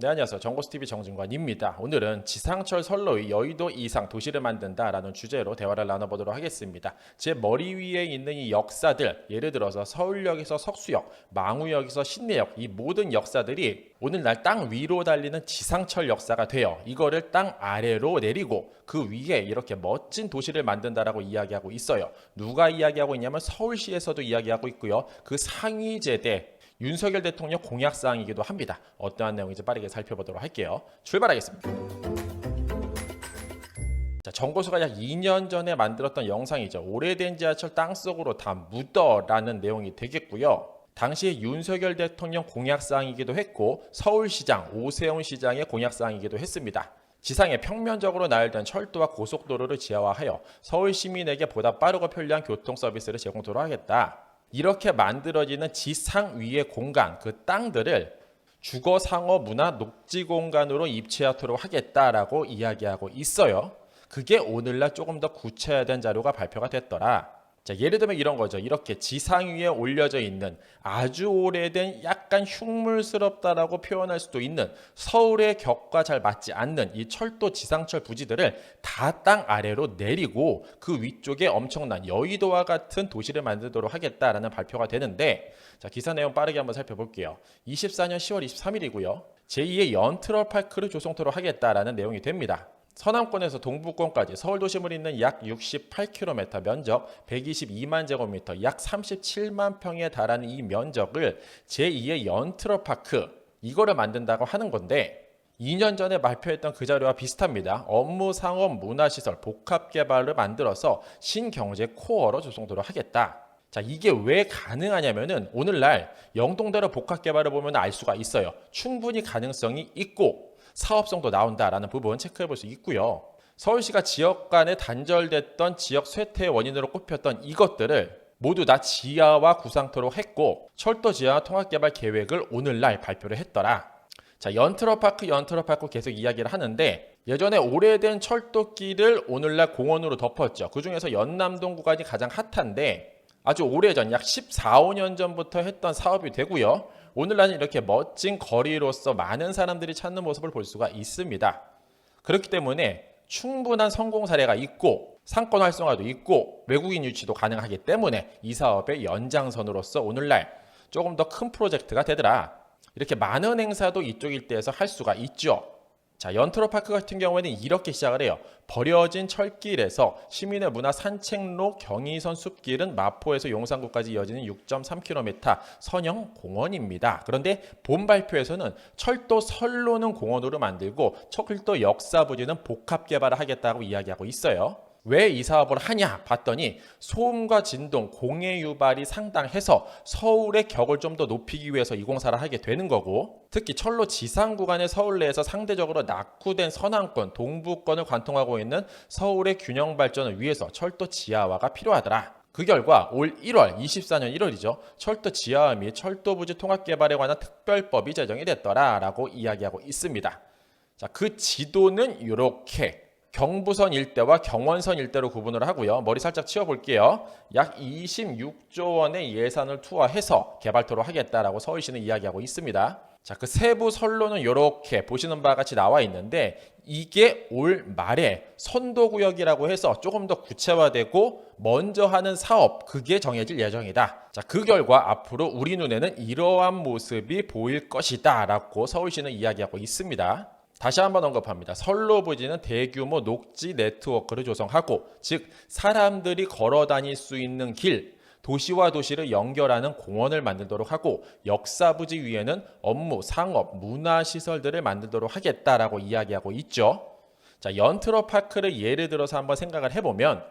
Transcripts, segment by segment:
네, 안녕하세요. 정보스TV 정진관입니다. 오늘은 지상철 선로의 여의도 이상 도시를 만든다라는 주제로 대화를 나눠보도록 하겠습니다. 제 머리 위에 있는 이 역사들, 예를 들어서 서울역에서 석수역, 망우역에서 신내역, 이 모든 역사들이 오늘날 땅 위로 달리는 지상철 역사가 되어 이거를 땅 아래로 내리고 그 위에 이렇게 멋진 도시를 만든다라고 이야기하고 있어요. 누가 이야기하고 있냐면 서울시에서도 이야기하고 있고요. 그 상위 제대 윤석열 대통령 공약사항이기도 합니다. 어떠한 내용인지 빠르게 살펴보도록 할게요. 출발하겠습니다. 자, 정보수가 약 2년 전에 만들었던 영상이죠. 오래된 지하철 땅속으로 다 묻어라는 내용이 되겠고요. 당시 윤석열 대통령 공약사항이기도 했고 서울시장 오세훈 시장의 공약사항이기도 했습니다. 지상에 평면적으로 나열된 철도와 고속도로를 지하화하여 서울 시민에게 보다 빠르고 편리한 교통 서비스를 제공토록 하겠다. 이렇게 만들어지는 지상 위의 공간, 그 땅들을 주거, 상호, 문화, 녹지 공간으로 입체하도록 하겠다라고 이야기하고 있어요. 그게 오늘날 조금 더 구체화된 자료가 발표가 됐더라. 자, 예를 들면 이런 거죠. 이렇게 지상 위에 올려져 있는 아주 오래된 약간 흉물스럽다라고 표현할 수도 있는 서울의 격과 잘 맞지 않는 이 철도 지상철 부지들을 다 땅 아래로 내리고 그 위쪽에 엄청난 여의도와 같은 도시를 만들도록 하겠다라는 발표가 되는데, 자, 기사 내용 빠르게 한번 살펴볼게요. 24년 10월 23일이고요. 제2의 연트럴파크를 조성토록 하겠다라는 내용이 됩니다. 서남권에서 동부권까지 서울도심을 잇는 약 68km 면적 122만 제곱미터 약 37만 평에 달하는 이 면적을 제2의 연트럴파크 이거를 만든다고 하는 건데 2년 전에 발표했던 그 자료와 비슷합니다. 업무, 상업, 문화시설, 복합개발을 만들어서 신경제 코어로 조성도록 하겠다. 자, 이게 왜 가능하냐면은 오늘날 영동대로 복합개발을 보면 알 수가 있어요. 충분히 가능성이 있고 사업성도 나온다라는 부분 체크해 볼 수 있고요. 서울시가 지역 간에 단절됐던 지역 쇠퇴의 원인으로 꼽혔던 이것들을 모두 다 지하화 구상토록 했고 철도 지하화 통합개발 계획을 오늘날 발표를 했더라. 자, 연트럴파크 계속 이야기를 하는데 예전에 오래된 철도길을 오늘날 공원으로 덮었죠. 그중에서 연남동 구간이 가장 핫한데 아주 오래전 약 14, 15년 전부터 했던 사업이 되고요. 오늘날은 이렇게 멋진 거리로서 많은 사람들이 찾는 모습을 볼 수가 있습니다. 그렇기 때문에 충분한 성공 사례가 있고 상권 활성화도 있고 외국인 유치도 가능하기 때문에 이 사업의 연장선으로서 오늘날 조금 더 큰 프로젝트가 되더라. 이렇게 많은 행사도 이쪽 일대에서 할 수가 있죠. 자, 연트럴파크 같은 경우에는 이렇게 시작을 해요. 버려진 철길에서 시민의 문화 산책로 경의선 숲길은 마포에서 용산구까지 이어지는 6.3km 선형 공원입니다. 그런데 본 발표에서는 철도 선로는 공원으로 만들고 철도 역사 부지는 복합 개발을 하겠다고 이야기하고 있어요. 왜 이 사업을 하냐 봤더니 소음과 진동, 공해 유발이 상당해서 서울의 격을 좀 더 높이기 위해서 이 공사를 하게 되는 거고 특히 철로 지상 구간의 서울 내에서 상대적으로 낙후된 서남권, 동부권을 관통하고 있는 서울의 균형 발전을 위해서 철도 지하화가 필요하더라. 그 결과 올 1월, 24년 1월이죠. 철도 지하화 및 철도 부지 통합 개발에 관한 특별법이 제정이 됐더라라고 이야기하고 있습니다. 자, 그 지도는 이렇게 경부선 일대와 경원선 일대로 구분을 하고요. 머리 살짝 치워볼게요. 약 26조 원의 예산을 투하해서 개발토록 하겠다라고 서울시는 이야기하고 있습니다. 자, 그 세부 선로는 이렇게 보시는 바와 같이 나와 있는데 이게 올 말에 선도구역이라고 해서 조금 더 구체화되고 먼저 하는 사업 그게 정해질 예정이다. 자, 그 결과 앞으로 우리 눈에는 이러한 모습이 보일 것이다 라고 서울시는 이야기하고 있습니다. 다시 한번 언급합니다. 선로 부지는 대규모 녹지 네트워크를 조성하고 즉 사람들이 걸어 다닐 수 있는 길, 도시와 도시를 연결하는 공원을 만들도록 하고 역사 부지 위에는 업무, 상업, 문화 시설들을 만들도록 하겠다라고 이야기하고 있죠. 자, 연트럴파크를 예를 들어서 한번 생각을 해보면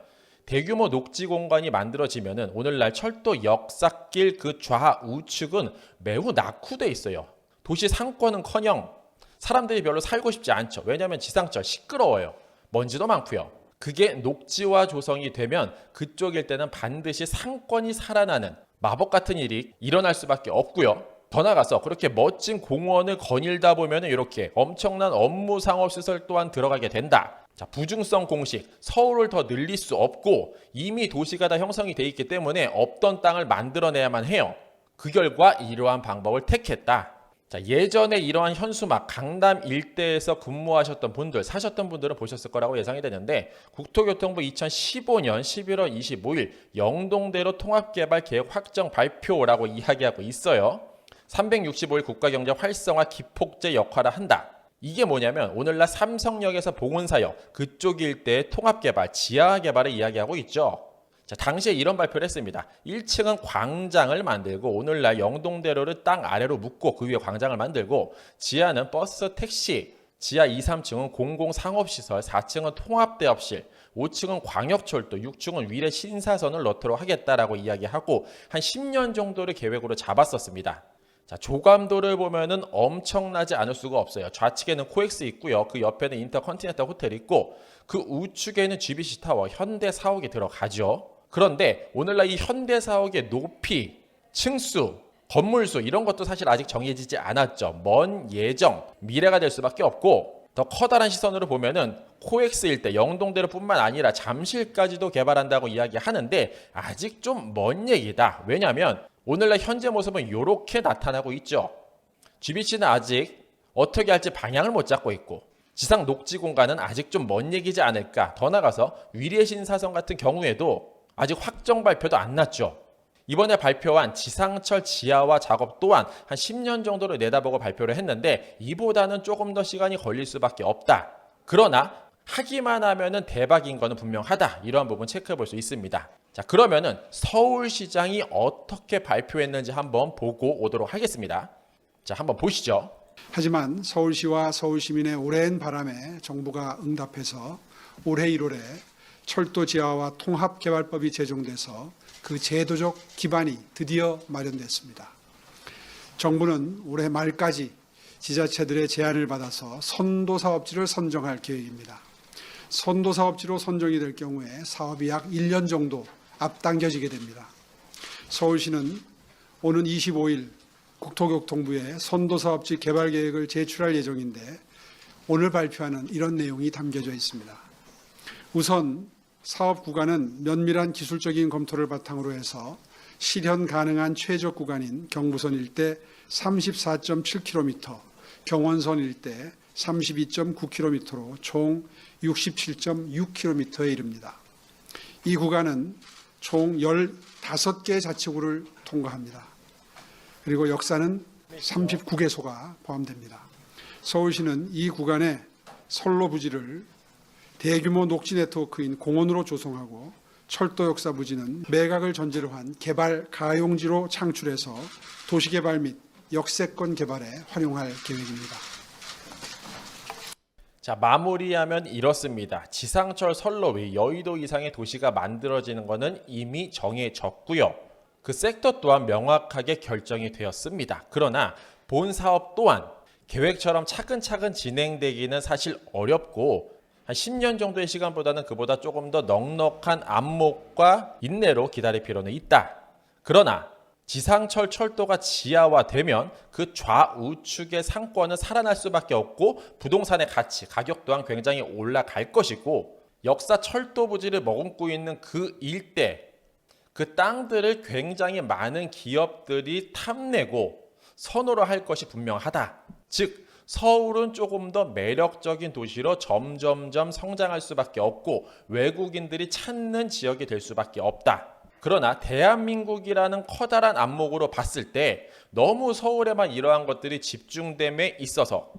대규모 녹지 공간이 만들어지면은 오늘날 철도 역사길 그 좌우측은 매우 낙후돼 있어요. 도시 상권은커녕 사람들이 별로 살고 싶지 않죠. 왜냐하면 지상철 시끄러워요. 먼지도 많고요. 그게 녹지화 조성이 되면 그쪽 일대는 반드시 상권이 살아나는 마법 같은 일이 일어날 수밖에 없고요. 더 나가서 그렇게 멋진 공원을 거닐다 보면 이렇게 엄청난 업무 상업 시설 또한 들어가게 된다. 자, 부중성 공식, 서울을 더 늘릴 수 없고 이미 도시가 다 형성이 돼 있기 때문에 없던 땅을 만들어내야만 해요. 그 결과 이러한 방법을 택했다. 자, 예전에 이러한 현수막 강남 일대에서 근무하셨던 분들, 사셨던 분들은 보셨을 거라고 예상이 되는데 국토교통부 2015년 11월 25일 영동대로 통합개발 계획 확정 발표라고 이야기하고 있어요. 365일 국가경제 활성화 기폭제 역할을 한다. 이게 뭐냐면 오늘날 삼성역에서 봉은사역 그쪽 일대의 통합개발, 지하개발을 이야기하고 있죠. 자, 당시에 이런 발표를 했습니다. 1층은 광장을 만들고 오늘날 영동대로를 땅 아래로 묶고 그 위에 광장을 만들고 지하는 버스, 택시, 지하 2, 3층은 공공상업시설, 4층은 통합대업실, 5층은 광역철도, 6층은 위례 신사선을 넣도록 하겠다라고 이야기하고 한 10년 정도를 계획으로 잡았었습니다. 자, 조감도를 보면은 엄청나지 않을 수가 없어요. 좌측에는 코엑스 있고요. 그 옆에는 인터컨티넨탈 호텔 있고 그 우측에는 GBC 타워, 현대사옥이 들어가죠. 그런데 오늘날 이 현대사옥의 높이, 층수, 건물수 이런 것도 사실 아직 정해지지 않았죠. 먼 예정, 미래가 될 수밖에 없고 더 커다란 시선으로 보면은 코엑스 일대, 영동대로뿐만 아니라 잠실까지도 개발한다고 이야기하는데 아직 좀 먼 얘기다. 왜냐하면 오늘날 현재 모습은 이렇게 나타나고 있죠. GBC는 아직 어떻게 할지 방향을 못 잡고 있고 지상 녹지 공간은 아직 좀 먼 얘기지 않을까. 더 나가서 위례 신사선 같은 경우에도 아직 확정 발표도 안 났죠. 이번에 발표한 지상철 지하화 작업 또한 한 10년 정도를 내다보고 발표를 했는데 이보다는 조금 더 시간이 걸릴 수밖에 없다. 그러나 하기만 하면은 대박인 거는 분명하다. 이러한 부분 체크해 볼 수 있습니다. 자, 그러면은 서울시장이 어떻게 발표했는지 한번 보고 오도록 하겠습니다. 자, 한번 보시죠. 하지만 서울시와 서울시민의 오랜 바람에 정부가 응답해서 올해 1월에 철도 지하화 통합개발법이 제정돼서 그 제도적 기반이 드디어 마련됐습니다. 정부는 올해 말까지 지자체들의 제안을 받아서 선도사업지를 선정할 계획입니다. 선도사업지로 선정이 될 경우에 사업이 약 1년 정도 앞당겨지게 됩니다. 서울시는 오는 25일 국토교통부에 선도사업지 개발 계획을 제출할 예정인데 오늘 발표하는 이런 내용이 담겨져 있습니다. 우선 사업 구간은 면밀한 기술적인 검토를 바탕으로 해서 실현 가능한 최적 구간인 경부선 일대 34.7km, 경원선 일대 32.9km로 총 67.6km에 이릅니다. 이 구간은 총 15개 자치구를 통과합니다. 그리고 역사는 39개소가 포함됩니다. 서울시는 이 구간에 선로 부지를 대규모 녹지 네트워크인 공원으로 조성하고 철도 역사 부지는 매각을 전제로 한 개발 가용지로 창출해서 도시개발 및 역세권 개발에 활용할 계획입니다. 자, 마무리하면 이렇습니다. 지상철 선로 위 여의도 이상의 도시가 만들어지는 것은 이미 정해졌고요. 그 섹터 또한 명확하게 결정이 되었습니다. 그러나 본 사업 또한 계획처럼 차근차근 진행되기는 사실 어렵고 한 10년 정도의 시간보다는 그보다 조금 더 넉넉한 안목과 인내로 기다릴 필요는 있다. 그러나 지상철 철도가 지하화되면 그 좌우측의 상권은 살아날 수밖에 없고 부동산의 가치, 가격 또한 굉장히 올라갈 것이고 역사 철도 부지를 머금고 있는 그 일대, 그 땅들을 굉장히 많은 기업들이 탐내고 선호를 할 것이 분명하다. 즉 서울은 조금 더 매력적인 도시로 점점점 성장할 수밖에 없고 외국인들이 찾는 지역이 될 수밖에 없다. 그러나 대한민국이라는 커다란 안목으로 봤을 때 너무 서울에만 이러한 것들이 집중됨에 있어서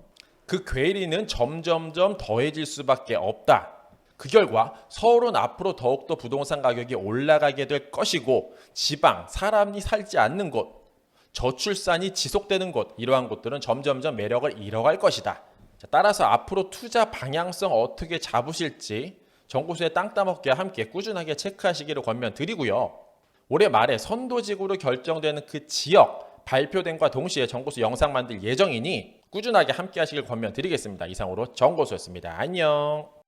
그 괴리는 점점점 더해질 수밖에 없다. 그 결과 서울은 앞으로 더욱더 부동산 가격이 올라가게 될 것이고 지방, 사람이 살지 않는 곳, 저출산이 지속되는 곳 이러한 곳들은 점점점 매력을 잃어갈 것이다. 자, 따라서 앞으로 투자 방향성 어떻게 잡으실지 정보수의 땅 따먹기와 함께 꾸준하게 체크하시기를 권면드리고요. 올해 말에 선도지구로 결정되는 그 지역 발표된과 동시에 정보수 영상 만들 예정이니 꾸준하게 함께 하시길 권면드리겠습니다. 이상으로 정보수였습니다. 안녕.